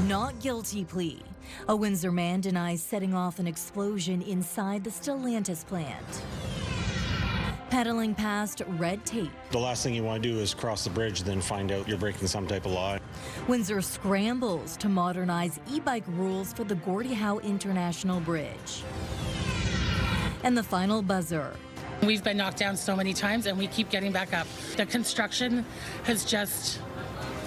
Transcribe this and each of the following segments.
not guilty plea. A Windsor man denies setting off an explosion inside the Stellantis plant. Pedaling past red tape. The last thing you want to do is cross the bridge, then find out you're breaking some type of law. Windsor scrambles to modernize e-bike rules for the Gordie Howe International Bridge. And the final buzzer. We've been knocked down so many times and we keep getting back up. The construction has just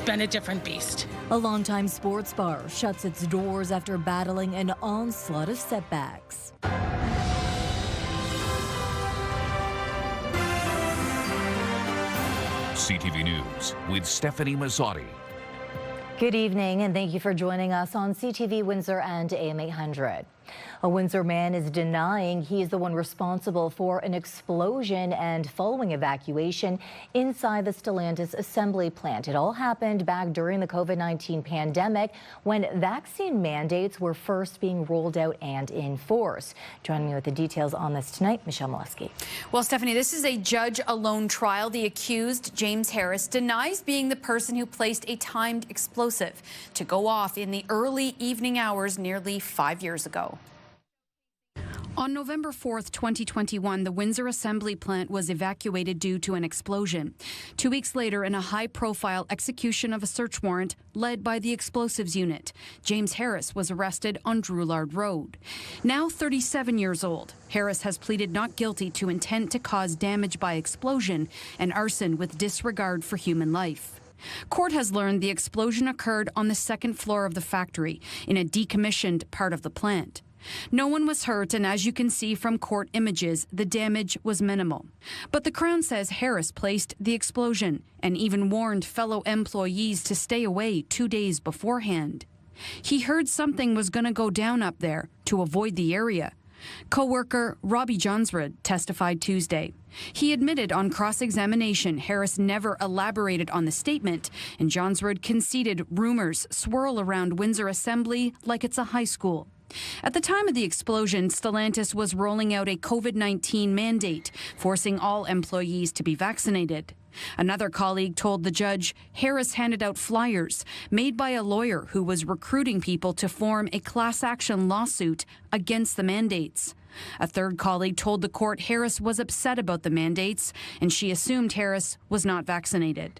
been a different beast. A longtime sports bar shuts its doors after battling an onslaught of setbacks. CTV News with Stefanie Masotti. Good evening, and thank you for joining us on CTV Windsor and AM 800. A Windsor man is denying he is the one responsible for an explosion and following evacuation inside the Stellantis assembly plant. It all happened back during the COVID-19 pandemic when vaccine mandates were first being rolled out and in force. Joining me with the details on this tonight, Michelle Masotti. Well, Stefanie, this is a judge-alone trial. The accused, James Harris, denies being the person who placed a timed explosive to go off in the early evening hours nearly 5 years ago. On November 4th, 2021, the Windsor Assembly plant was evacuated due to an explosion. 2 weeks later, in a high-profile execution of a search warrant led by the explosives unit, James Harris was arrested on Drouillard Road. Now 37 years old, Harris has pleaded not guilty to intent to cause damage by explosion and arson with disregard for human life. Court has learned the explosion occurred on the second floor of the factory in a decommissioned part of the plant. No one was hurt, and as you can see from court images, the damage was minimal. But the Crown says Harris placed the explosion and even warned fellow employees to stay away 2 days beforehand. He heard something was going to go down up there to avoid the area. Co-worker Robbie Johnsrud testified Tuesday. He admitted on cross-examination Harris never elaborated on the statement, and Johnsrud conceded rumors swirl around Windsor Assembly like it's a high school. At the time of the explosion, Stellantis was rolling out a COVID-19 mandate, forcing all employees to be vaccinated. Another colleague told the judge Harris handed out flyers made by a lawyer who was recruiting people to form a class action lawsuit against the mandates. A third colleague told the court Harris was upset about the mandates, and she assumed Harris was not vaccinated.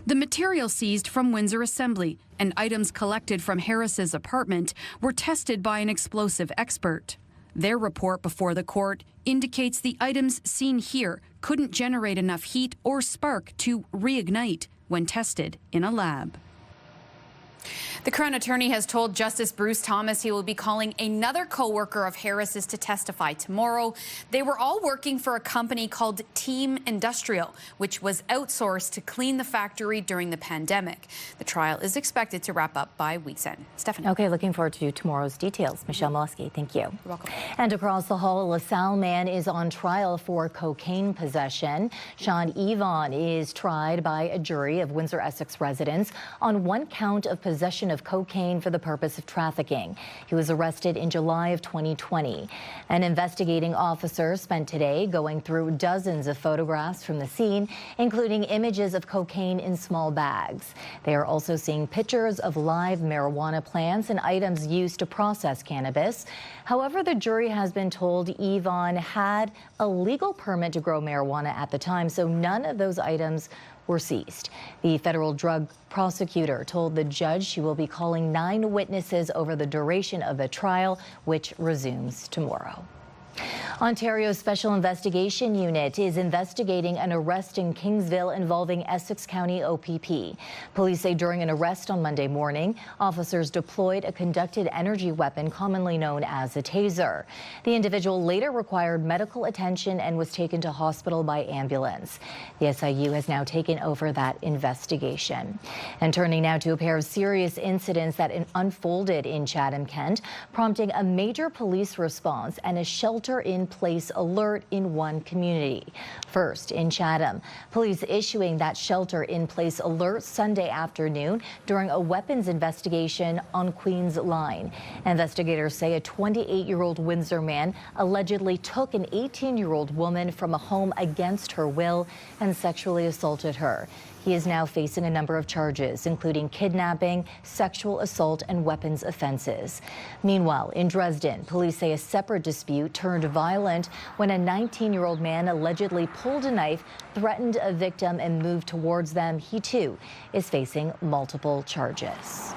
The material seized from Windsor Assembly and items collected from Harris's apartment were tested by an explosive expert. Their report before the court indicates the items seen here couldn't generate enough heat or spark to reignite when tested in a lab. The Crown Attorney has told Justice Bruce Thomas he will be calling another co-worker of Harris's to testify tomorrow. They were all working for a company called Team Industrial, which was outsourced to clean the factory during the pandemic. The trial is expected to wrap up by week's end. Stefanie. Okay, looking forward to tomorrow's details. Michelle Masotti, thank you. You're welcome. And across the hall, a LaSalle man is on trial for cocaine possession. Sean Yvonne is tried by a jury of Windsor, Essex residents on one count of possession of cocaine for the purpose of trafficking. He was arrested in July of 2020. An investigating officer spent today going through dozens of photographs from the scene, including images of cocaine in small bags. They are also seeing pictures of live marijuana plants and items used to process cannabis. However, the jury has been told Yvonne had a legal permit to grow marijuana at the time, so none of those items were seized. The federal drug prosecutor told the judge she will be calling 9 witnesses over the duration of the trial, which resumes tomorrow. Ontario's Special Investigation Unit is investigating an arrest in Kingsville involving Essex County OPP. Police say during an arrest on Monday morning, officers deployed a conducted energy weapon commonly known as a taser. The individual later required medical attention and was taken to hospital by ambulance. The SIU has now taken over that investigation. And turning now to a pair of serious incidents that unfolded in Chatham, Kent, prompting a major police response and a shelter-in-place alert in one community. First, in Chatham, police issuing that shelter-in-place alert Sunday afternoon during a weapons investigation on Queen's Line. Investigators say a 28-year-old Windsor man allegedly took an 18-year-old woman from a home against her will and sexually assaulted her. He is now facing a number of charges, including kidnapping, sexual assault, and weapons offenses. Meanwhile, in Dresden, police say a separate dispute turned violent when a 19-year-old man allegedly pulled a knife, threatened a victim, and moved towards them. He, too, is facing multiple charges.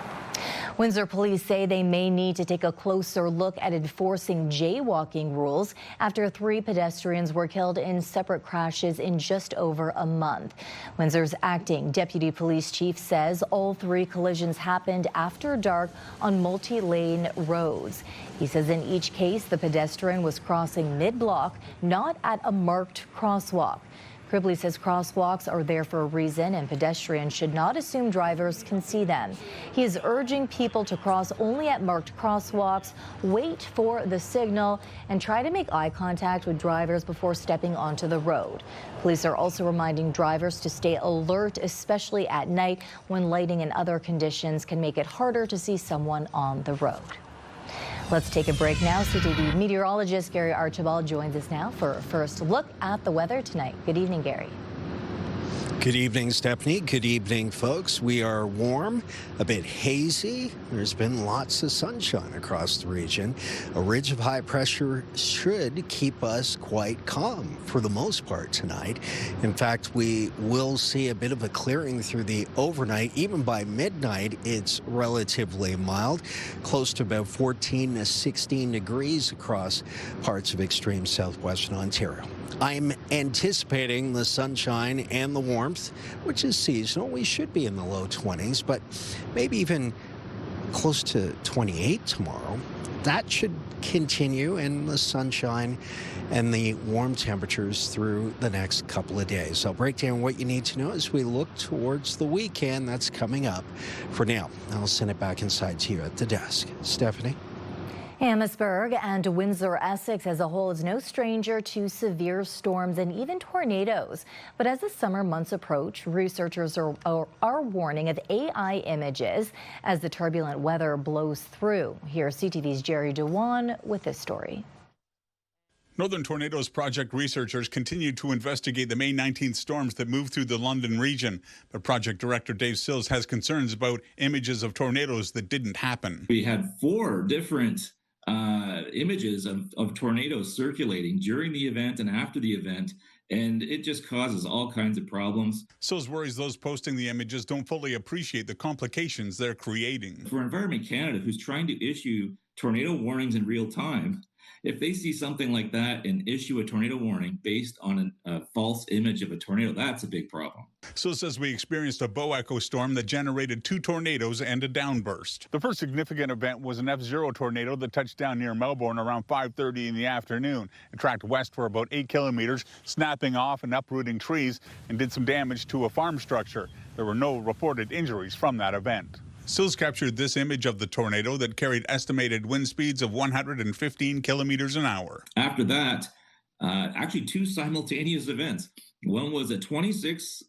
Windsor police say they may need to take a closer look at enforcing jaywalking rules after 3 pedestrians were killed in separate crashes in just over a month. Windsor's acting deputy police chief says all 3 collisions happened after dark on multi-lane roads. He says in each case, the pedestrian was crossing mid-block, not at a marked crosswalk. Cribley says crosswalks are there for a reason and pedestrians should not assume drivers can see them. He is urging people to cross only at marked crosswalks, wait for the signal, and try to make eye contact with drivers before stepping onto the road. Police are also reminding drivers to stay alert, especially at night when lighting and other conditions can make it harder to see someone on the road. Let's take a break now. CTV meteorologist Gary Archibald joins us now for a first look at the weather tonight. Good evening, Gary. Good evening, Stefanie. Good evening, folks. We are warm, a bit hazy. There's been lots of sunshine across the region. A ridge of high pressure should keep us quite calm for the most part tonight. In fact, we will see a bit of a clearing through the overnight. Even by midnight, it's relatively mild, close to about 14 to 16 degrees across parts of extreme southwestern Ontario. I'm anticipating the sunshine and the warmth, which is seasonal. We should be in the low 20s, but maybe even close to 28 tomorrow. That should continue in the sunshine and the warm temperatures through the next couple of days. I'll break down what you need to know as we look towards the weekend that's coming up. For now, I'll send it back inside to you at the desk. Stefanie? Amherstburg and Windsor, Essex as a whole is no stranger to severe storms and even tornadoes. But as the summer months approach, researchers are warning of AI images as the turbulent weather blows through. Here's CTV's Jerry Dewan with this story. Northern Tornadoes Project researchers continue to investigate the May 19th storms that moved through the London region. But Project Director Dave Sills has concerns about images of tornadoes that didn't happen. We had 4 different images of tornadoes circulating during the event and after the event, and it just causes all kinds of problems. Sills worries those posting the images don't fully appreciate the complications they're creating. For Environment Canada, who's trying to issue tornado warnings in real time, if they see something like that and issue a tornado warning based on a false image of a tornado, that's a big problem. Sills says we experienced a bow echo storm that generated 2 tornadoes and a downburst. The first significant event was an F0 tornado that touched down near Melbourne around 5:30 in the afternoon. It tracked west for about 8 kilometers, snapping off and uprooting trees, and did some damage to a farm structure. There were no reported injuries from that event. Sills captured this image of the tornado that carried estimated wind speeds of 115 kilometers an hour. After that, actually 2 simultaneous events. One was a 26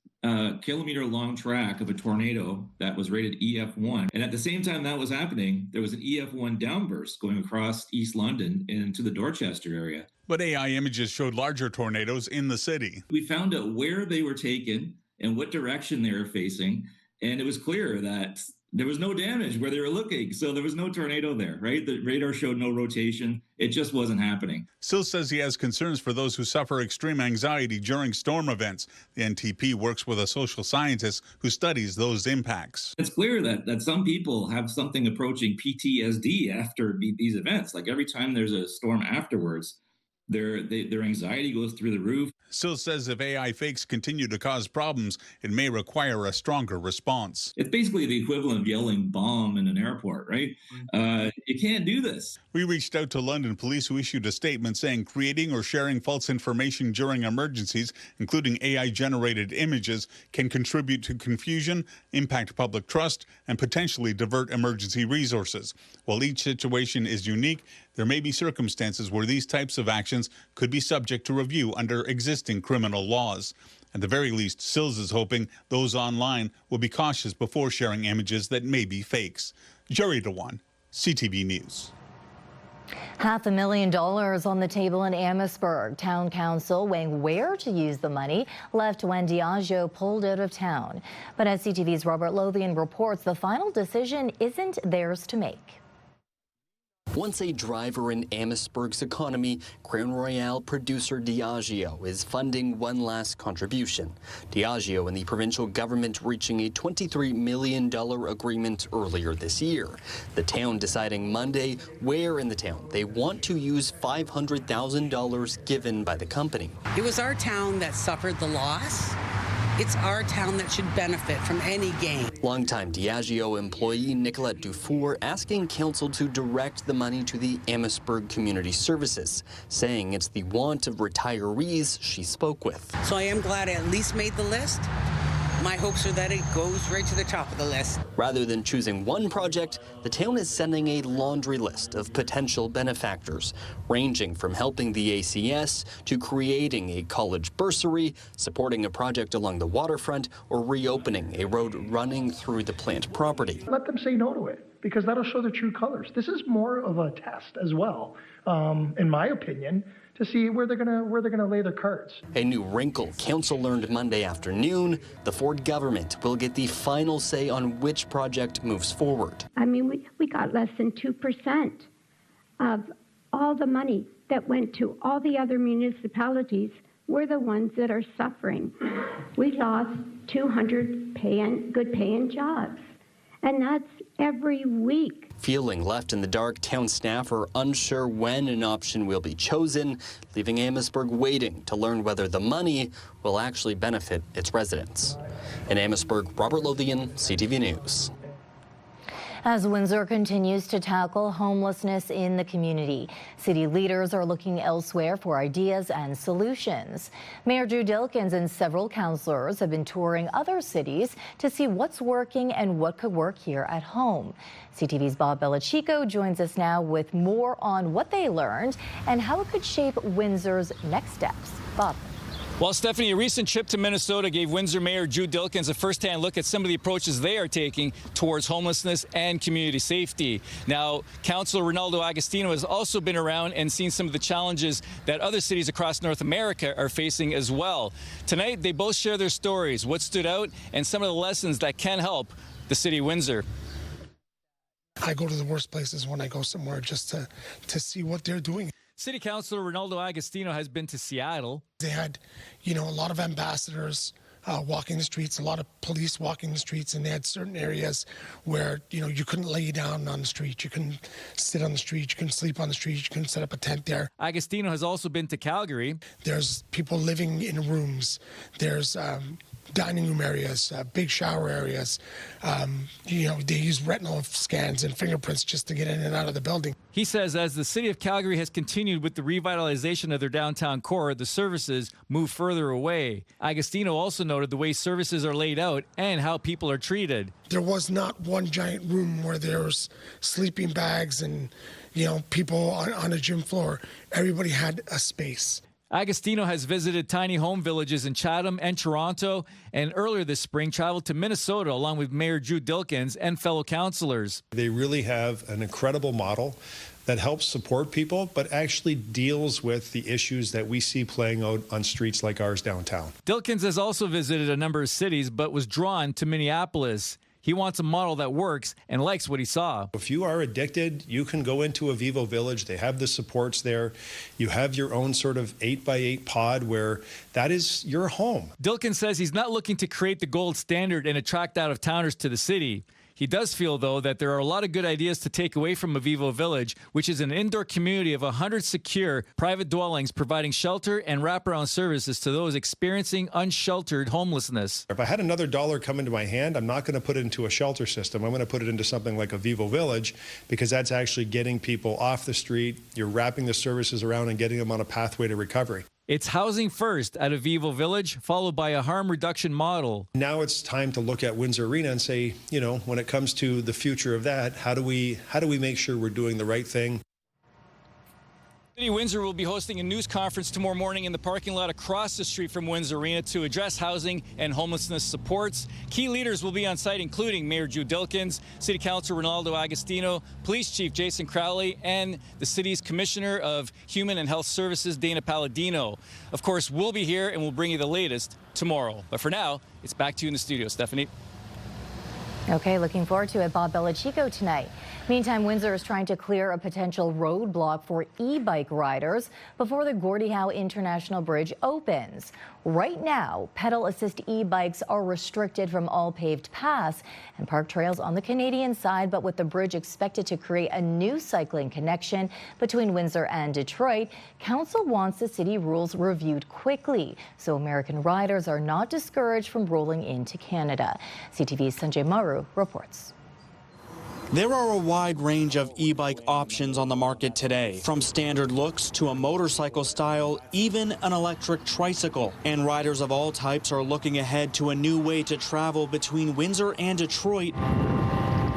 kilometer long track of a tornado that was rated EF1. And at the same time that was happening, there was an EF1 downburst going across East London into the Dorchester area. But AI images showed larger tornadoes in the city. We found out where they were taken and what direction they were facing. And it was clear that there was no damage where they were looking, so there was no tornado there, right? The radar showed no rotation. It just wasn't happening. Sills says he has concerns for those who suffer extreme anxiety during storm events. The NTP works with a social scientist who studies those impacts. It's clear that some people have something approaching PTSD after these events. Like every time there's a storm afterwards, their anxiety goes through the roof. Sills says if AI fakes continue to cause problems, it may require a stronger response. It's basically the equivalent of yelling bomb in an airport, right? You can't do this. We reached out to London police, who issued a statement saying creating or sharing false information during emergencies, including AI-generated images, can contribute to confusion, impact public trust, and potentially divert emergency resources. While each situation is unique, there may be circumstances where these types of actions could be subject to review under existing criminal laws. At the very least, Sills is hoping those online will be cautious before sharing images that may be fakes. Jerry Dewan, CTV News. $500,000 on the table in Amherstburg. Town Council weighing where to use the money left when Diageo pulled out of town. But as CTV's Robert Lothian reports, the final decision isn't theirs to make. Once a driver in Amherstburg's economy, Crown Royal producer Diageo is funding one last contribution. Diageo and the provincial government reaching a $23 million agreement earlier this year. The town deciding Monday where in the town they want to use $500,000 given by the company. It was our town that suffered the loss. It's our town that should benefit from any gain. Longtime Diageo employee Nicolette Dufour asking council to direct the money to the Amherstburg Community Services, saying it's the want of retirees she spoke with. So I am glad I at least made the list. My hopes are that it goes right to the top of the list. Rather than choosing one project, the town is sending a laundry list of potential benefactors, ranging from helping the ACS to creating a college bursary, supporting a project along the waterfront, or reopening a road running through the plant property. Let them say no to it, because that'll show their true colors. This is more of a test as well, in my opinion, to see where they're gonna lay their cards. A new wrinkle council learned Monday afternoon. The Ford government will get the final say on which project moves forward. I mean, we got less than 2% of all the money that went to all the other municipalities. We're the ones that are suffering. We lost 200 good paying jobs, and that's every week. Feeling left in the dark, town staff are unsure when an option will be chosen, leaving Amherstburg waiting to learn whether the money will actually benefit its residents. In Amherstburg, Robert Lothian, CTV News. As Windsor continues to tackle homelessness in the community, city leaders are looking elsewhere for ideas and solutions. Mayor Drew Dilkens and several councillors have been touring other cities to see what's working and what could work here at home. CTV's Bob Belichico joins us now with more on what they learned and how it could shape Windsor's next steps. Bob. Well, Stefanie, a recent trip to Minnesota gave Windsor Mayor Drew Dilkens a first-hand look at some of the approaches they are taking towards homelessness and community safety. Now, Councillor Ronaldo Agostino has also been around and seen some of the challenges that other cities across North America are facing as well. Tonight, they both share their stories, what stood out, and some of the lessons that can help the city of Windsor. I go to the worst places when I go somewhere just to see what they're doing. City Councilor Ronaldo Agostino has been to Seattle. They had, a lot of ambassadors walking the streets, a lot of police walking the streets, and they had certain areas where, you couldn't lay down on the street, you couldn't sit on the street, you couldn't sleep on the street, you couldn't set up a tent there. Agostino has also been to Calgary. There's people living in rooms. There's dining room areas, big shower areas. They use retinal scans and fingerprints just to get in and out of the building. He says as the city of Calgary has continued with the revitalization of their downtown core, the services move further away. Agostino also noted the way services are laid out and how people are treated. There was not one giant room where there's sleeping bags and, people on a gym floor. Everybody had a space. Agostino has visited tiny home villages in Chatham and Toronto, and earlier this spring traveled to Minnesota along with Mayor Drew Dilkens and fellow councillors. They really have an incredible model that helps support people, but actually deals with the issues that we see playing out on streets like ours downtown. Dilkens has also visited a number of cities, but was drawn to Minneapolis. He wants a model that works and likes what he saw. If you are addicted, you can go into a Vivo Village. They have the supports there. You have your own sort of 8x8 pod where that is your home. Dilkens says he's not looking to create the gold standard and attract out-of-towners to the city. He does feel, though, that there are a lot of good ideas to take away from a Vivo Village, which is an indoor community of 100 secure private dwellings providing shelter and wraparound services to those experiencing unsheltered homelessness. If I had another dollar come into my hand, I'm not going to put it into a shelter system. I'm going to put it into something like a Vivo Village, because that's actually getting people off the street. You're wrapping the services around and getting them on a pathway to recovery. It's housing first at a Vivo Village, followed by a harm reduction model. Now it's time to look at Windsor Arena and say, when it comes to the future of that, how do we make sure we're doing the right thing? City Windsor will be hosting a news conference tomorrow morning in the parking lot across the street from Windsor Arena to address housing and homelessness supports. Key leaders will be on site, including Mayor Jude Dilkens, City Councilor Ronaldo Agostino, Police Chief Jason Crowley, and the city's Commissioner of Human and Health Services, Dana Palladino. Of course, we'll be here and we'll bring you the latest tomorrow. But for now, it's back to you in the studio, Stephanie. Okay, looking forward to it. Bob Belichico tonight. Meantime, Windsor is trying to clear a potential roadblock for e-bike riders before the Gordie Howe International Bridge opens. Right now, pedal assist e-bikes are restricted from all paved paths and park trails on the Canadian side, but with the bridge expected to create a new cycling connection between Windsor and Detroit, Council wants the city rules reviewed quickly so American riders are not discouraged from rolling into Canada. CTV's Sanjay Maru reports. There are a wide range of e-bike options on the market today, from standard looks to a motorcycle style, even an electric tricycle. And riders of all types are looking ahead to a new way to travel between Windsor and Detroit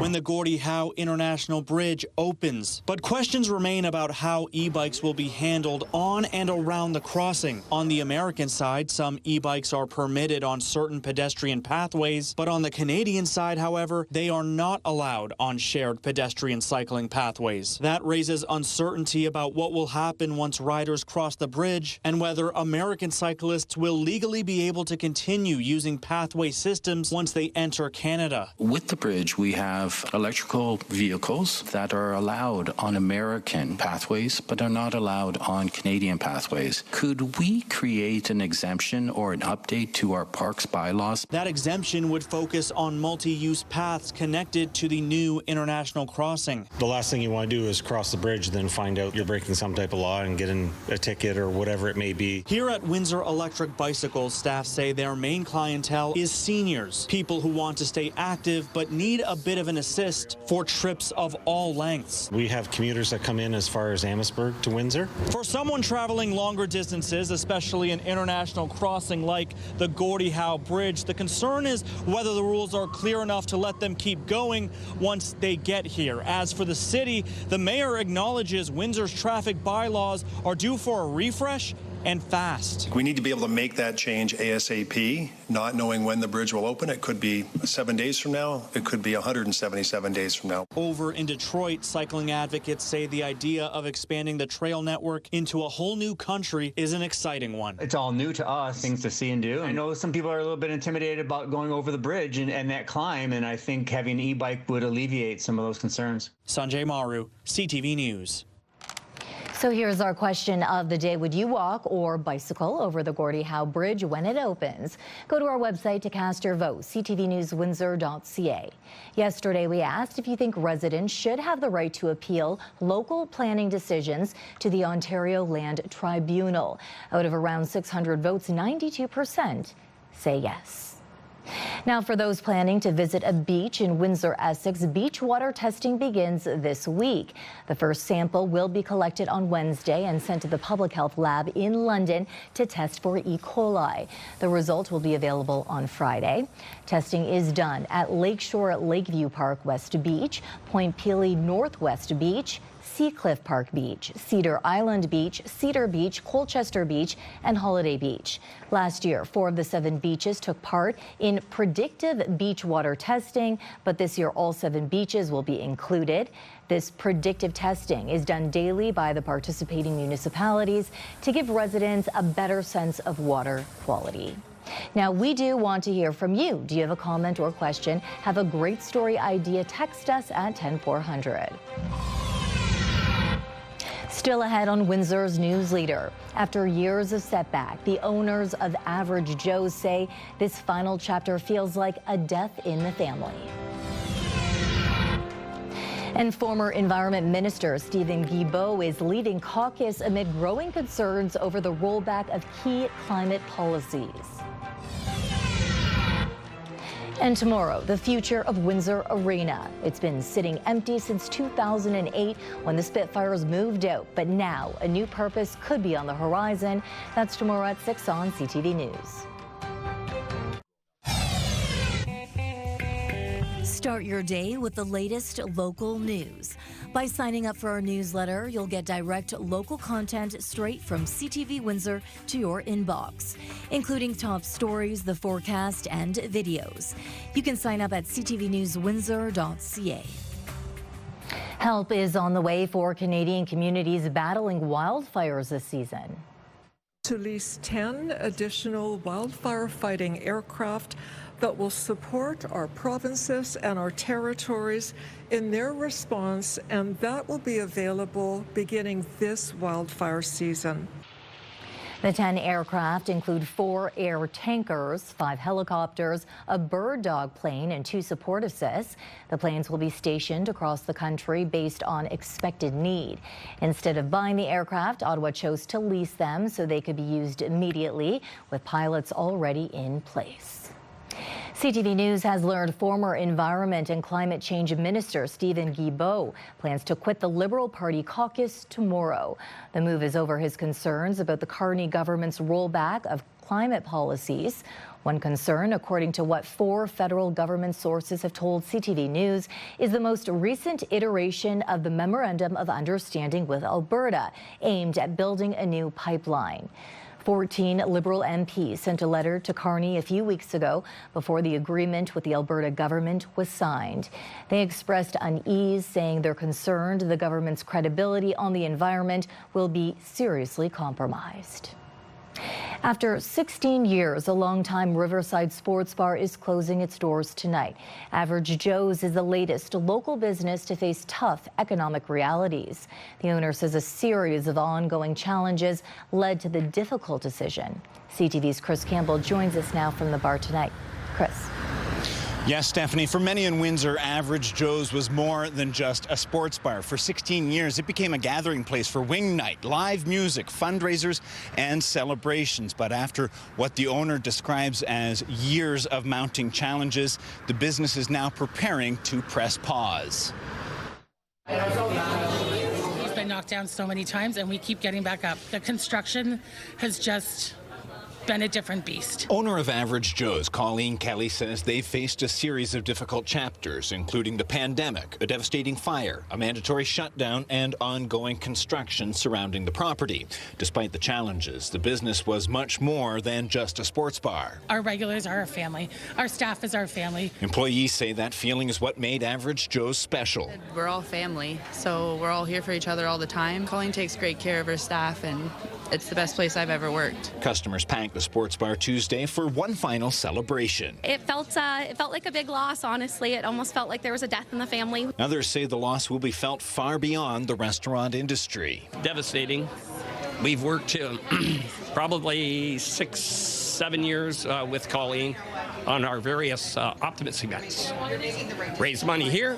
when the Gordie Howe International Bridge opens. But questions remain about how e-bikes will be handled on and around the crossing. On the American side, some e-bikes are permitted on certain pedestrian pathways, but on the Canadian side, however, they are not allowed on shared pedestrian cycling pathways. That raises uncertainty about what will happen once riders cross the bridge and whether American cyclists will legally be able to continue using pathway systems once they enter Canada. With the bridge, we have electrical vehicles that are allowed on American pathways but are not allowed on Canadian pathways. Could we create an exemption or an update to our parks bylaws? That exemption would focus on multi-use paths connected to the new international crossing. The last thing you want to do is cross the bridge, then find out you're breaking some type of law and getting a ticket or whatever it may be. Here at Windsor Electric Bicycles, staff say their main clientele is seniors, people who want to stay active but need a bit of an assist for trips of all lengths. We have commuters that come in as far as Amherstburg to Windsor. For someone traveling longer distances, especially an international crossing like the Gordie Howe Bridge, the concern is whether the rules are clear enough to let them keep going once they get here. As for the city, the mayor acknowledges Windsor's traffic bylaws are due for a refresh and fast. We need to be able to make that change ASAP, not knowing when the bridge will open. It could be 7 days from now. It could be 177 days from now. Over in Detroit, cycling advocates say the idea of expanding the trail network into a whole new country is an exciting one. It's all new to us, things to see and do. I know some people are a little bit intimidated about going over the bridge and that climb, and I think having an e-bike would alleviate some of those concerns. Sanjay Maru, CTV News. So here's our question of the day. Would you walk or bicycle over the Gordie Howe Bridge when it opens? Go to our website to cast your vote, ctvnewswindsor.ca. Yesterday, we asked if you think residents should have the right to appeal local planning decisions to the Ontario Land Tribunal. Out of around 600 votes, 92% say yes. Now, for those planning to visit a beach in Windsor, Essex, beach water testing begins this week. The first sample will be collected on Wednesday and sent to the Public Health Lab in London to test for E. coli. The result will be available on Friday. Testing is done at Lakeshore Lakeview Park West Beach, Point Pelee Northwest Beach, Seacliff Park Beach, Cedar Island Beach, Cedar Beach, Colchester Beach, and Holiday Beach. Last year, 4 of the 7 beaches took part in predictive beach water testing, but this year all 7 beaches will be included. This predictive testing is done daily by the participating municipalities to give residents a better sense of water quality. Now, we do want to hear from you. Do you have a comment or question? Have a great story idea? Text us at 10400. Still ahead on Windsor's News Leader. After years of setback, the owners of Average Joe's say this final chapter feels like a death in the family. And former Environment Minister Stephen Guilbeault is leading caucus amid growing concerns over the rollback of key climate policies. And tomorrow, the future of Windsor Arena. It's been sitting empty since 2008 when the Spitfires moved out. But now, a new purpose could be on the horizon. That's tomorrow at 6 on CTV News. Start your day with the latest local news. By signing up for our newsletter, you'll get direct local content straight from CTV Windsor to your inbox, including top stories, the forecast, and videos. You can sign up at ctvnewswindsor.ca. Help is on the way for Canadian communities battling wildfires this season. To lease 10 additional wildfire fighting aircraft that will support our provinces and our territories in their response, and that will be available beginning this wildfire season. The 10 aircraft include 4 air tankers, 5 helicopters, a bird dog plane, and 2 support assists. The planes will be stationed across the country based on expected need. Instead of buying the aircraft, Ottawa chose to lease them so they could be used immediately, with pilots already in place. CTV News has learned former Environment and Climate Change Minister Stephen Guilbeault plans to quit the Liberal Party caucus tomorrow. The move is over his concerns about the Carney government's rollback of climate policies. One concern, according to what 4 federal government sources have told CTV News, is the most recent iteration of the Memorandum of Understanding with Alberta, aimed at building a new pipeline. 14 Liberal MPs sent a letter to Carney a few weeks ago before the agreement with the Alberta government was signed. They expressed unease, saying they're concerned the government's credibility on the environment will be seriously compromised. After 16 years, a longtime Riverside sports bar is closing its doors tonight. Average Joe's is the latest local business to face tough economic realities. The owner says a series of ongoing challenges led to the difficult decision. CTV's Chris Campbell joins us now from the bar tonight. Chris. Yes, Stefanie, for many in Windsor, Average Joe's was more than just a sports bar. For 16 years, it became a gathering place for wing night, live music, fundraisers, and celebrations. But after what the owner describes as years of mounting challenges, the business is now preparing to press pause. We've been knocked down so many times, and we keep getting back up. The construction has just been a different beast. Owner of Average Joe's, Colleen Kelly, says they've faced a series of difficult chapters, including the pandemic, a devastating fire, a mandatory shutdown, and ongoing construction surrounding the property. Despite the challenges, the business was much more than just a sports bar. Our regulars are our family. Our staff is our family. Employees say that feeling is what made Average Joe's special. We're all family, so we're all here for each other all the time. Colleen takes great care of her staff, and it's the best place I've ever worked. Customers packed the sports bar Tuesday for one final celebration. It felt like a big loss, honestly. It almost felt like there was a death in the family. Others say the loss will be felt far beyond the restaurant industry. Devastating. We've worked probably 6-7 years with Colleen on our various Optimus events. Raise money here,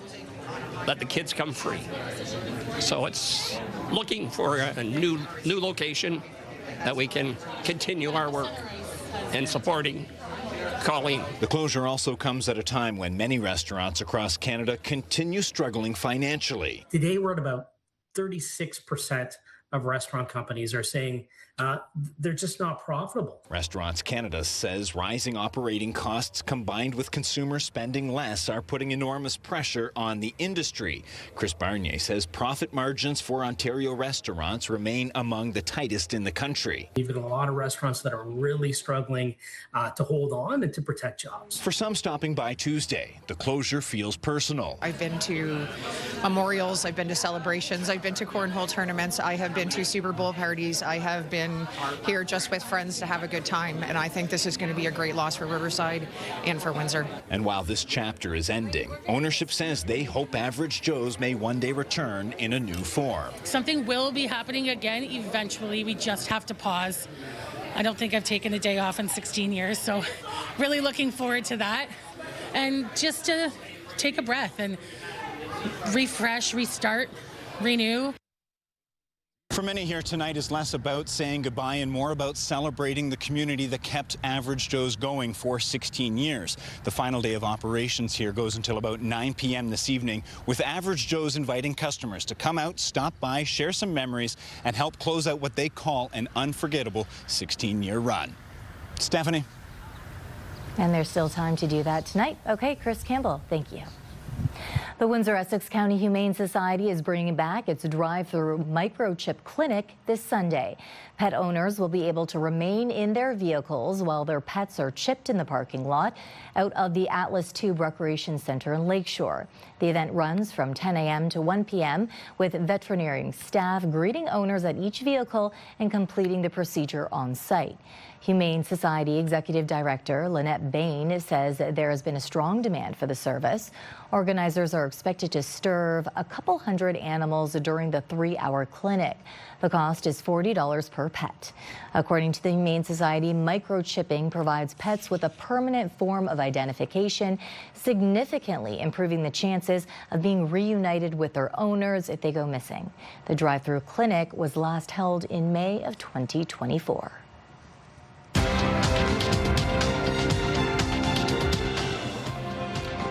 let the kids come free. So it's looking for a new location that we can continue our work and supporting Colleen. The closure also comes at a time when many restaurants across Canada continue struggling financially. Today we're at about 36% of restaurant companies are saying they're just not profitable. Restaurants Canada says rising operating costs combined with consumer spending less are putting enormous pressure on the industry. Chris Barnier says profit margins for Ontario restaurants remain among the tightest in the country. We've got a lot of restaurants that are really struggling to hold on and to protect jobs. For some stopping by Tuesday, the closure feels personal. I've been to memorials, I've been to celebrations, I've been to cornhole tournaments, I have been to Super Bowl parties, I have been here just with friends to have a good time, and I think this is going to be a great loss for Riverside and for Windsor. And while this chapter is ending, ownership says they hope Average Joe's may one day return in a new form. Something will be happening again eventually. We just have to pause. I don't think I've taken a day off in 16 years, so really looking forward to that. And just to take a breath and refresh, restart, renew. For many here tonight is less about saying goodbye and more about celebrating the community that kept Average Joe's going for 16 years. The final day of operations here goes until about 9 p.m. this evening, with Average Joe's inviting customers to come out, stop by, share some memories, and help close out what they call an unforgettable 16-year run. Stefanie. And there's still time to do that tonight. Okay, Chris Campbell, thank you. The Windsor-Essex County Humane Society is bringing back its drive-through microchip clinic this Sunday. Pet owners will be able to remain in their vehicles while their pets are chipped in the parking lot out of the Atlas Tube Recreation Center in Lakeshore. The event runs from 10 a.m. to 1 p.m. with veterinary staff greeting owners at each vehicle and completing the procedure on site. Humane Society Executive Director Lynette Bain says there has been a strong demand for the service. Organizers are expected to serve a couple hundred animals during the 3-hour clinic. The cost is $40 per pet. According to the Humane Society, microchipping provides pets with a permanent form of identification, significantly improving the chances of being reunited with their owners if they go missing. The drive-through clinic was last held in May of 2024.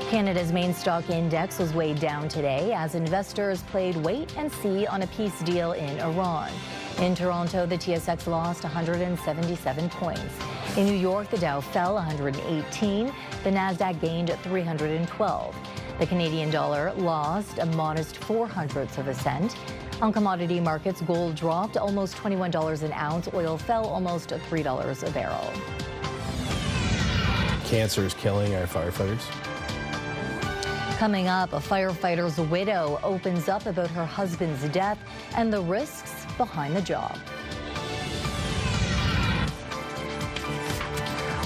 Canada's main stock index was weighed down today as investors played wait and see on a peace deal in Iran. In Toronto, the TSX lost 177 points. In New York, the Dow fell 118. The Nasdaq gained 312. The Canadian dollar lost a modest 0.04 of a cent. On commodity markets, gold dropped almost $21 an ounce. Oil fell almost $3 a barrel. Cancer is killing our firefighters. Coming up, a firefighter's widow opens up about her husband's death and the risks behind the job.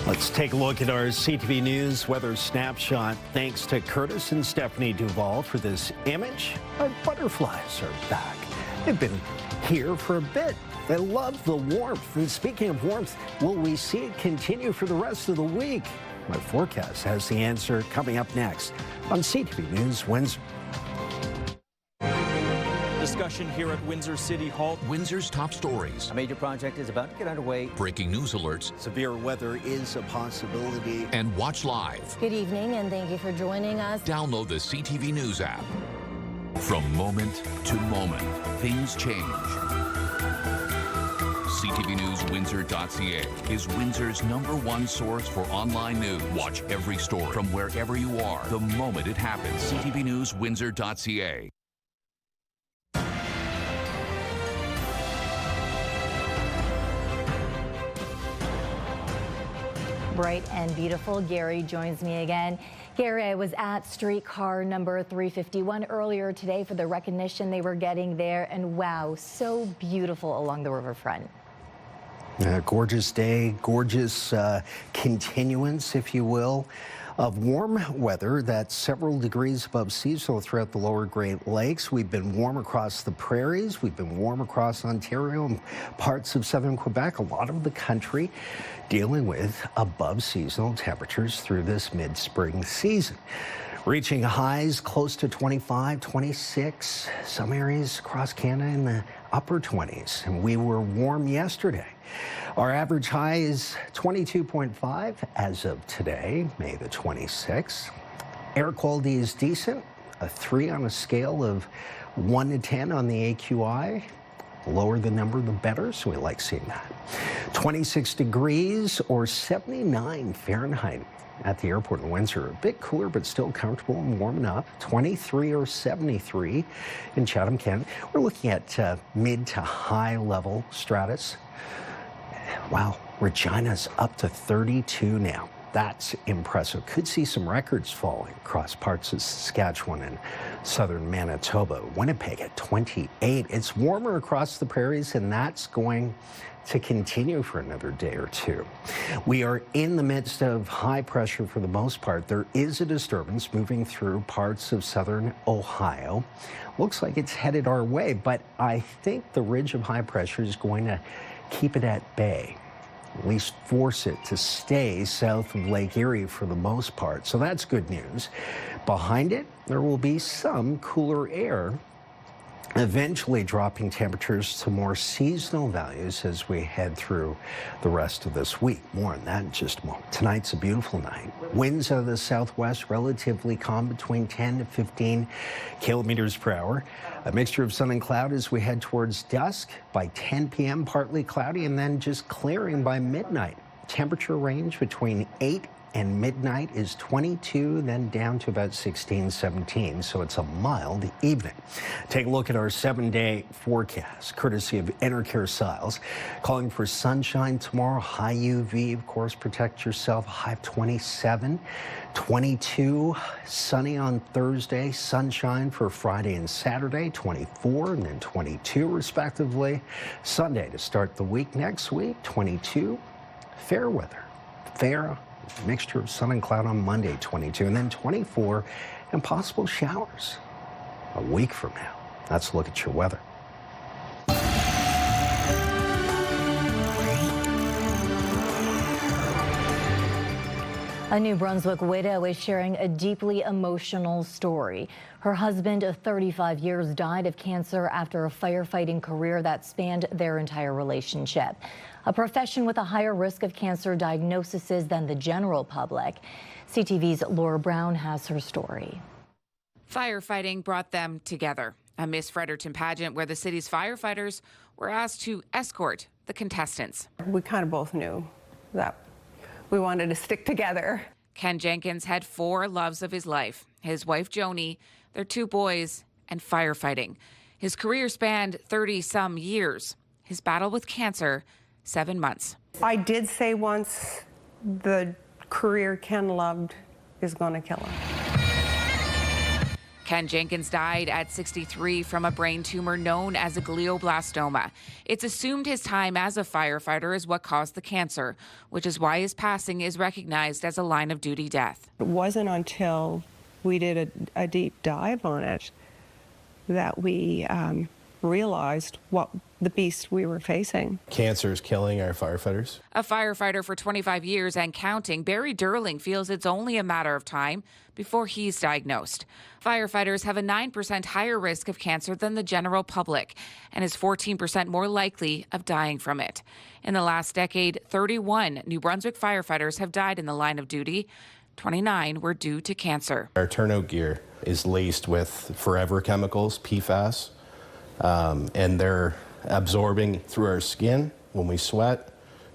Let's take a look at our CTV News weather snapshot. Thanks to Curtis and Stefanie Duval for this image. Our butterflies are back. They've been here for a bit. They love the warmth. And speaking of warmth, will we see it continue for the rest of the week? My forecast has the answer coming up next on CTV News Windsor. Discussion here at Windsor City Hall. Windsor's top stories. A major project is about to get underway. Breaking news alerts. Severe weather is a possibility. And watch live. Good evening and thank you for joining us. Download the CTV News app. From moment to moment, things change. CTVNewsWindsor.ca is Windsor's #1 source for online news. Watch every story from wherever you are, the moment it happens. CTVNewsWindsor.ca. Bright and beautiful. Gary joins me again. Gary, I was at streetcar number 351 earlier today for the recognition they were getting there, and wow, so beautiful along the riverfront. Gorgeous day, gorgeous continuance, if you will, of warm weather that's several degrees above seasonal throughout the lower Great Lakes. We've been warm across the prairies. We've been warm across Ontario and parts of southern Quebec. A lot of the country dealing with above seasonal temperatures through this mid-spring season. Reaching highs close to 25, 26, some areas across Canada in the upper 20s. And we were warm yesterday. Our average high is 22.5 as of today, May the 26th. Air quality is decent, a 3 on a scale of 1 to 10 on the AQI. Lower the number, the better, so we like seeing that. 26 degrees or 79 Fahrenheit at the airport in Windsor. A bit cooler, but still comfortable and warm enough. 23 or 73 in Chatham, Kent. We're looking at mid to high level stratus. Wow, Regina's up to 32 now. That's impressive. Could see some records falling across parts of Saskatchewan and southern Manitoba. Winnipeg at 28. It's warmer across the prairies, and that's going to continue for another day or two. We are in the midst of high pressure for the most part. There is a disturbance moving through parts of southern Ohio. Looks like it's headed our way, but I think the ridge of high pressure is going to keep it at bay. At least force it to stay south of Lake Erie for the most part. So that's good news. Behind it, there will be some cooler air, eventually dropping temperatures to more seasonal values as we head through the rest of this week. More on that in just a moment. Tonight's a beautiful night. Winds out of the southwest, relatively calm between 10 to 15 kilometers per hour. A mixture of sun and cloud as we head towards dusk. By 10 p.m., partly cloudy and then just clearing by midnight. Temperature range between 8 and midnight is 22, then down to about 16, 17. So it's a mild evening. Take a look at our 7-day forecast, courtesy of Enercare Siles. Calling for sunshine tomorrow, high UV, of course, protect yourself, high of 27. 22, sunny on Thursday, sunshine for Friday and Saturday, 24 and then 22 respectively. Sunday to start the week. Next week, 22, fair weather, fair mixture of sun and cloud on Monday, 22, and then 24 and possible showers a week from now. Let's look at your weather. A New Brunswick widow is sharing a deeply emotional story. Her husband of 35 years died of cancer after a firefighting career that spanned their entire relationship. A profession with a higher risk of cancer diagnoses than the general public. CTV's Laura Brown has her story. Firefighting brought them together. A Miss Fredericton pageant where the city's firefighters were asked to escort the contestants. We kind of both knew that we wanted to stick together. Ken Jenkins had 4 loves of his life: his wife Joni, their 2 boys, and firefighting. His career spanned 30-some years. His battle with cancer, 7 months. I did say once, the career Ken loved is going to kill him. Ken Jenkins died at 63 from a brain tumor known as a glioblastoma. It's assumed his time as a firefighter is what caused the cancer, which is why his passing is recognized as a line-of-duty death. It wasn't until we did a deep dive on it that we realized what the beast we were facing. Cancer is killing our firefighters. A firefighter for 25 years and counting, Barry Durling feels it's only a matter of time before he's diagnosed. Firefighters have a 9% higher risk of cancer than the general public and is 14% more likely of dying from it. In the last decade, 31 New Brunswick firefighters have died in the line of duty. 29 were due to cancer. Our turnout gear is laced with forever chemicals, PFAS, and they're absorbing through our skin when we sweat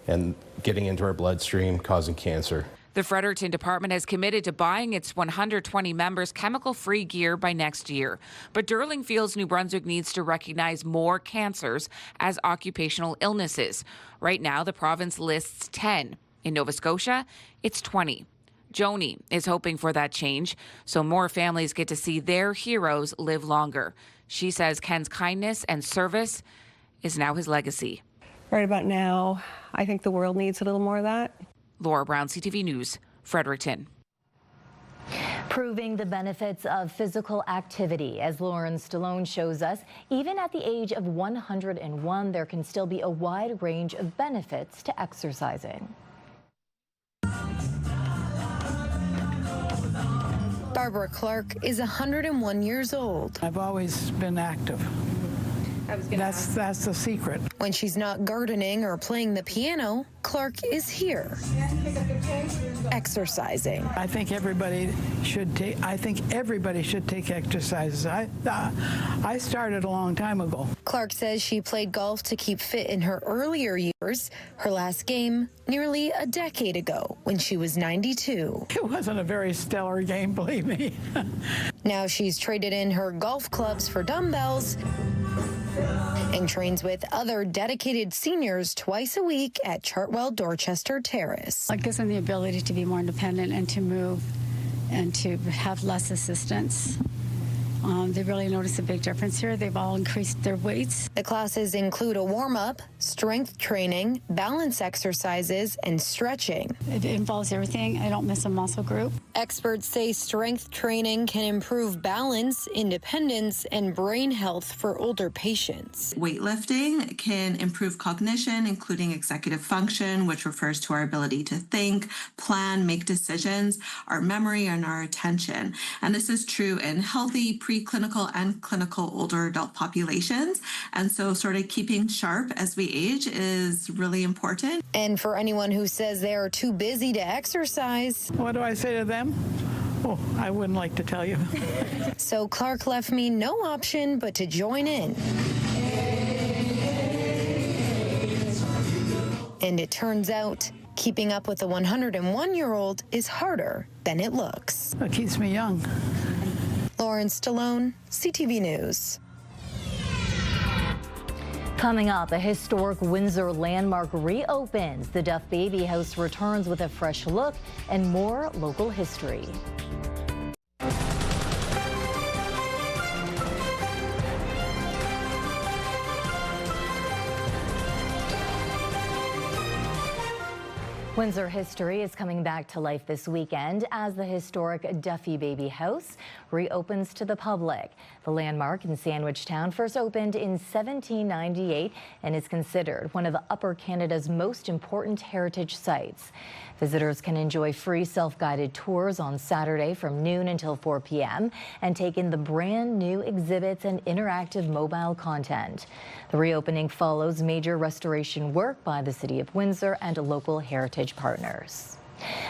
and getting into our bloodstream, causing cancer. The Fredericton Department has committed to buying its 120 members chemical-free gear by next year. But Durling feels New Brunswick needs to recognize more cancers as occupational illnesses. Right now, the province lists 10. In Nova Scotia, it's 20. Joni is hoping for that change so more families get to see their heroes live longer. She says Ken's kindness and service is now his legacy. Right about now, I think the world needs a little more of that. Laura Brown, CTV News, Fredericton. Proving the benefits of physical activity. As Lauren Stallone shows us, even at the age of 101, there can still be a wide range of benefits to exercising. Barbara Clark is 101 years old. I've always been active. That's the secret. When she's not gardening or playing the piano, Clark is here, exercising. I think everybody should take exercises. I started a long time ago. Clark says she played golf to keep fit in her earlier years. Her last game nearly a decade ago when she was 92. It wasn't a very stellar game, believe me. Now she's traded in her golf clubs for dumbbells and trains with other dedicated seniors twice a week at Chartwell Dorchester Terrace. It gives them the ability to be more independent and to move and to have less assistance. They really notice a big difference here. They've all increased their weights. The classes include a warm-up, strength training, balance exercises, and stretching. It involves everything. I don't miss a muscle group. Experts say strength training can improve balance, independence, and brain health for older patients. Weightlifting can improve cognition, including executive function, which refers to our ability to think, plan, make decisions, our memory, and our attention. And this is true in healthy, preclinical and clinical older adult populations. And so sort of keeping sharp as we age is really important. And for anyone who says they are too busy to exercise. What do I say to them? Oh, I wouldn't like to tell you. So Clark left me no option but to join in. And it turns out keeping up with a 101-year-old is harder than it looks. It keeps me young. Lauren Stallone, CTV News. Coming up, a historic Windsor landmark reopens. The Duff Baby House returns with a fresh look and more local history. Windsor history is coming back to life this weekend as the historic Duffy Baby House reopens to the public. The landmark in Sandwich Town first opened in 1798 and is considered one of Upper Canada's most important heritage sites. Visitors can enjoy free self-guided tours on Saturday from noon until 4 p.m. and take in the brand new exhibits and interactive mobile content. The reopening follows major restoration work by the City of Windsor and local heritage partners.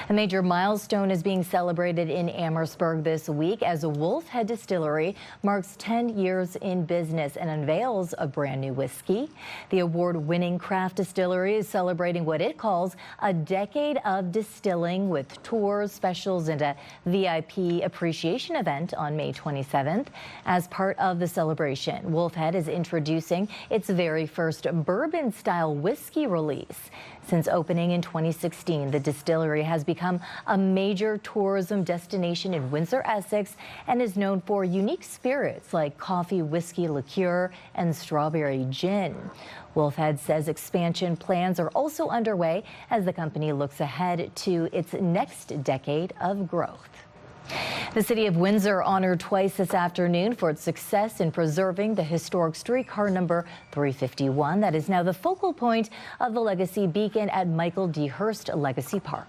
A major milestone is being celebrated in Amherstburg this week as Wolf Head Distillery marks 10 years in business and unveils a brand new whiskey. The award-winning craft distillery is celebrating what it calls a decade of distilling with tours, specials, and a VIP appreciation event on May 27th. As part of the celebration, Wolf Head is introducing its very first bourbon-style whiskey release. Since opening in 2016, the distillery has become a major tourism destination in Windsor, Essex, and is known for unique spirits like coffee, whiskey, liqueur, and strawberry gin. Wolfhead says expansion plans are also underway as the company looks ahead to its next decade of growth. The City of Windsor honored twice this afternoon for its success in preserving the historic streetcar number 351 that is now the focal point of the Legacy Beacon at Michael D. Hurst Legacy Park.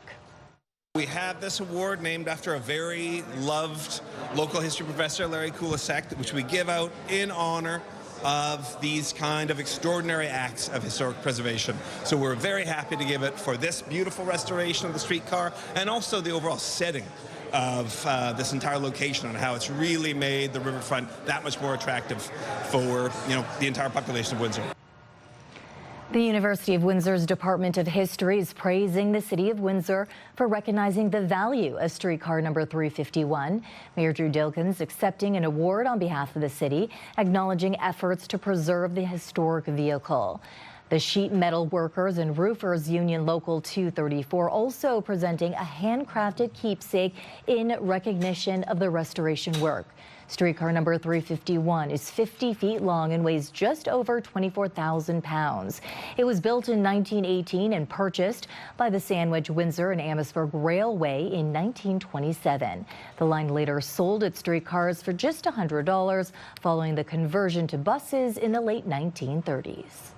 We have this award named after a very loved local history professor, Larry Kulisek, which we give out in honor of these kind of extraordinary acts of historic preservation. So we're very happy to give it for this beautiful restoration of the streetcar and also the overall setting of this entire location and how it's really made the riverfront that much more attractive for, the entire population of Windsor. The University of Windsor's Department of History is praising the City of Windsor for recognizing the value of streetcar number 351. Mayor Drew Dilkins accepting an award on behalf of the city, acknowledging efforts to preserve the historic vehicle. The Sheet Metal Workers and Roofers Union Local 234 also presenting a handcrafted keepsake in recognition of the restoration work. Streetcar number 351 is 50 feet long and weighs just over 24,000 pounds. It was built in 1918 and purchased by the Sandwich, Windsor, and Amherstburg Railway in 1927. The line later sold its streetcars for just $100 following the conversion to buses in the late 1930s.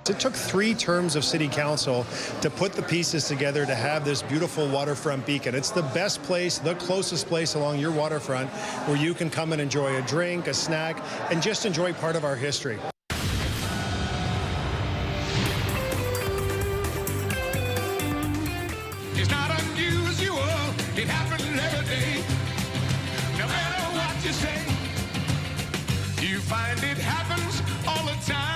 It took 3 terms of City Council to put the pieces together to have this beautiful waterfront beacon. It's the best place, the closest place along your waterfront where you can come and enjoy a drink, a snack, and just enjoy part of our history. It's not unusual, it happens every day. No matter what you say, you find it happens all the time.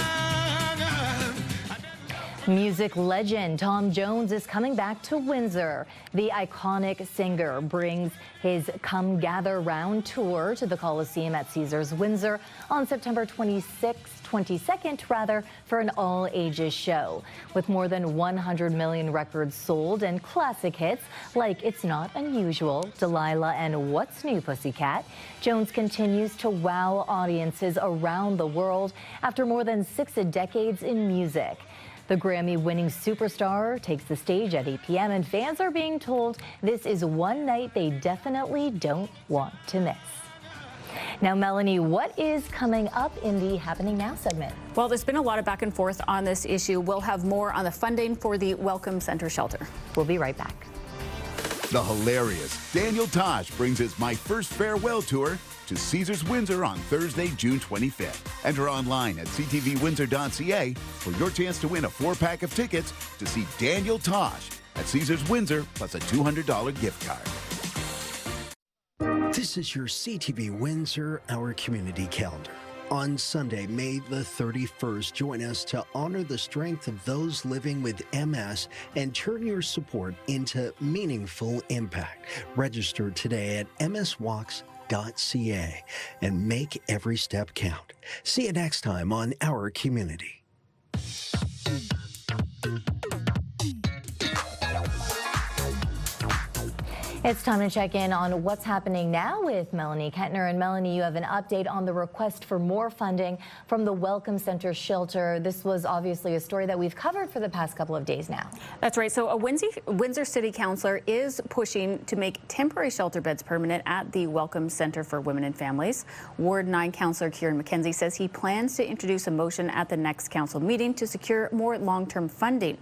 Music legend Tom Jones is coming back to Windsor. The iconic singer brings his Come Gather Round tour to the Coliseum at Caesars Windsor on September 22nd, for an all-ages show. With more than 100 million records sold and classic hits like It's Not Unusual, Delilah, and What's New Pussycat, Jones continues to wow audiences around the world after more than 6 decades in music. The Grammy-winning superstar takes the stage at 8 p.m. and fans are being told this is one night they definitely don't want to miss. Now, Melanie, what is coming up in the Happening Now segment? Well, there's been a lot of back and forth on this issue. We'll have more on the funding for the Welcome Center shelter. We'll be right back. The hilarious Daniel Tosh brings his My First Farewell tour to Caesars Windsor on Thursday, June 25th. Enter online at ctvwindsor.ca for your chance to win a 4-pack of tickets to see Daniel Tosh at Caesars Windsor plus a $200 gift card. This is your CTV Windsor Our Community Calendar. On Sunday, May the 31st, join us to honor the strength of those living with MS and turn your support into meaningful impact. Register today at mswalks.ca and make every step count. See you next time on Our Community. It's time to check in on what's happening now with Melanie Kentner. And Melanie, you have an update on the request for more funding from the Welcome Center shelter. This was obviously a story that we've covered for the past couple of days now. That's right. So a Windsor City Councillor is pushing to make temporary shelter beds permanent at the Welcome Center for Women and Families. Ward 9 Councillor Kieran McKenzie says he plans to introduce a motion at the next council meeting to secure more long-term funding.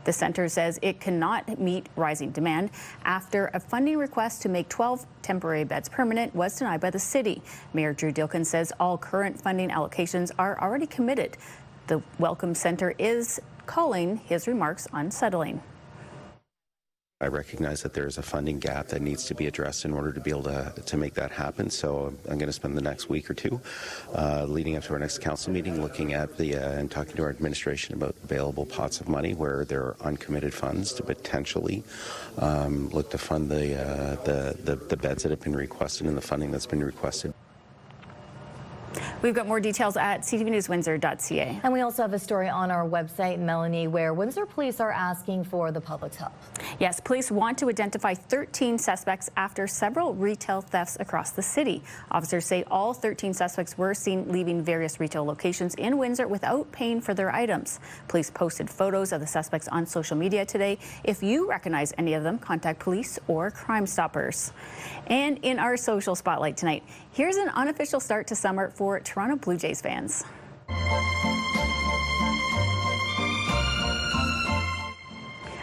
The centre says it cannot meet rising demand after a funding request to make 12 temporary beds permanent was denied by the city. Mayor Drew Dilkin says all current funding allocations are already committed. The Welcome Centre is calling his remarks unsettling. I recognize that there is a funding gap that needs to be addressed in order to be able to make that happen. So I'm going to spend the next week or two leading up to our next council meeting looking at and talking to our administration about available pots of money where there are uncommitted funds to potentially look to fund the beds that have been requested and the funding that's been requested. We've got more details at ctvnewswindsor.ca. And we also have a story on our website, Melanie, where Windsor police are asking for the public's help. Yes, police want to identify 13 suspects after several retail thefts across the city. Officers say all 13 suspects were seen leaving various retail locations in Windsor without paying for their items. Police posted photos of the suspects on social media today. If you recognize any of them, contact police or Crime Stoppers. And in our social spotlight tonight, here's an unofficial start to summer for Toronto Blue Jays fans.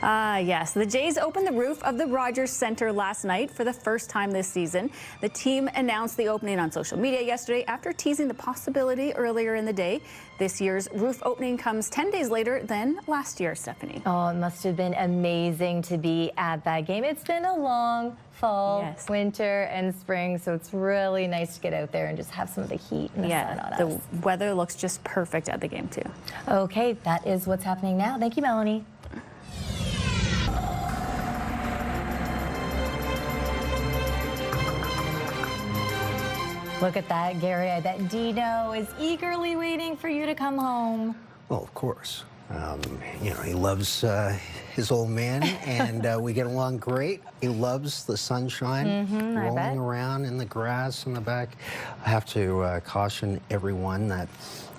Yes, the Jays opened the roof of the Rogers Centre last night for the first time this season. The team announced the opening on social media yesterday after teasing the possibility earlier in the day. This year's roof opening comes 10 days later than last year, Stefanie. Oh, it must have been amazing to be at that game. It's been a long fall, winter, and spring, so it's really nice to get out there and just have some of the heat and the sun on us. The weather looks just perfect at the game, too. Okay, that is what's happening now. Thank you, Melanie. Look at that, Gary. I bet Dino is eagerly waiting for you to come home. Well, of course. You know, he loves his old man, and we get along great. He loves the sunshine, rolling around in the grass in the back. I have to caution everyone that,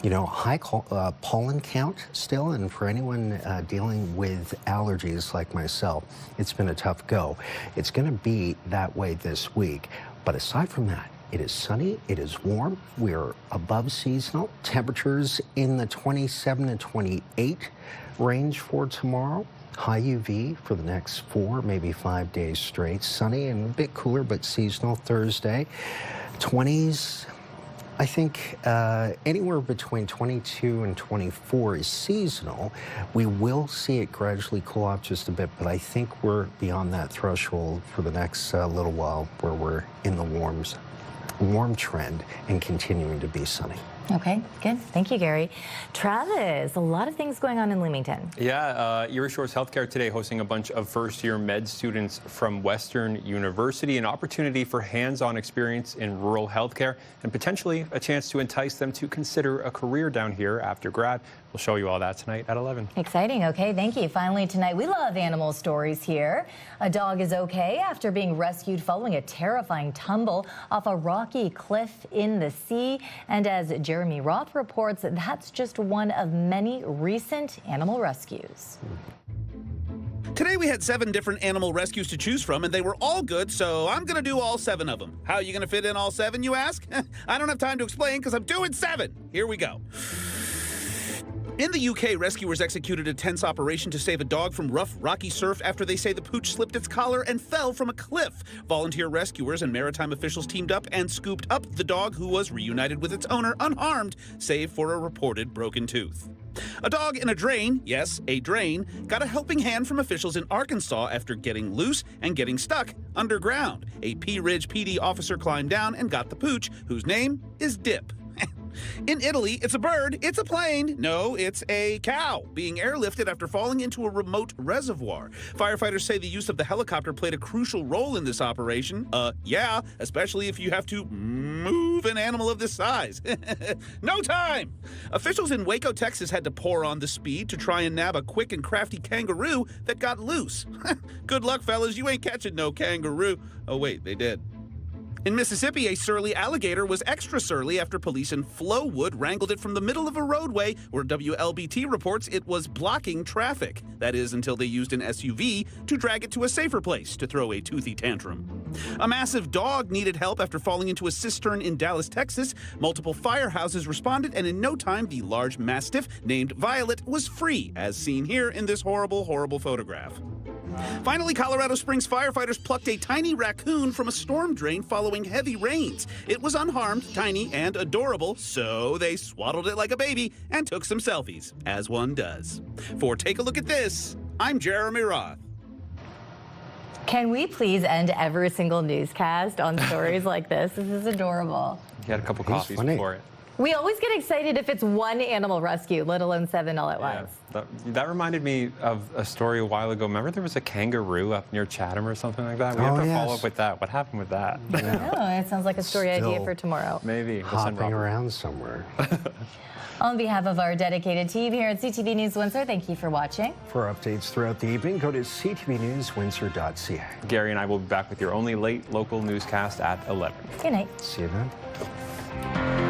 you know, high pollen count still, and for anyone dealing with allergies like myself, it's been a tough go. It's going to be that way this week. But aside from that, it is sunny, it is warm, we're above seasonal. Temperatures in the 27 to 28 range for tomorrow. High UV for the next 4, maybe 5 days straight. Sunny and a bit cooler, but seasonal Thursday. 20s, I think anywhere between 22 and 24 is seasonal. We will see it gradually cool off just a bit, but I think we're beyond that threshold for the next little while where we're in the warm trend and continuing to be sunny. Okay, good. Thank you, Gary. Travis, a lot of things going on in Leamington. Yeah, Erie Shores Healthcare today hosting a bunch of first-year med students from Western University, an opportunity for hands-on experience in rural healthcare and potentially a chance to entice them to consider a career down here after grad. We'll show you all that tonight at 11. Exciting. Okay, thank you. Finally tonight, we love animal stories here. A dog is okay after being rescued following a terrifying tumble off a rocky cliff in the sea. And as Jeremy Roth reports, that's just one of many recent animal rescues. Today we had 7 different animal rescues to choose from, and they were all good, so I'm going to do all 7 of them. How are you going to fit in all 7, you ask? I don't have time to explain because I'm doing 7. Here we go. In the UK, rescuers executed a tense operation to save a dog from rough, rocky surf after they say the pooch slipped its collar and fell from a cliff. Volunteer rescuers and maritime officials teamed up and scooped up the dog, who was reunited with its owner unharmed, save for a reported broken tooth. A dog in a drain, yes, a drain, got a helping hand from officials in Arkansas after getting loose and getting stuck underground. A Pea Ridge PD officer climbed down and got the pooch, whose name is Dip. In Italy, it's a bird, it's a plane. No, it's a cow being airlifted after falling into a remote reservoir. Firefighters say the use of the helicopter played a crucial role in this operation. Yeah, especially if you have to move an animal of this size. No time! Officials in Waco, Texas had to pour on the speed to try and nab a quick and crafty kangaroo that got loose. Good luck, fellas, you ain't catching no kangaroo. Oh wait, they did. In Mississippi, a surly alligator was extra surly after police in Flowood wrangled it from the middle of a roadway where WLBT reports it was blocking traffic. That is, until they used an SUV to drag it to a safer place to throw a toothy tantrum. A massive dog needed help after falling into a cistern in Dallas, Texas. Multiple firehouses responded, and in no time, the large mastiff named Violet was free, as seen here in this horrible, horrible photograph. Finally, Colorado Springs firefighters plucked a tiny raccoon from a storm drain following heavy rains. It was unharmed, tiny, and adorable, so they swaddled it like a baby and took some selfies, as one does. For Take a Look at This, I'm Jeremy Roth. Can we please end every single newscast on stories like this? This is adorable. You had a couple coffees before it. We always get excited if it's one animal rescue, let alone 7 all at once. That reminded me of a story a while ago. Remember there was a kangaroo up near Chatham or something like that? We have to follow up with that. What happened with that? Oh, it sounds like a story idea for tomorrow. Maybe. Hopping around somewhere. On behalf of our dedicated team here at CTV News Windsor, thank you for watching. For updates throughout the evening, go to ctvnewswindsor.ca. Gary and I will be back with your only late local newscast at 11. Good night. See you then.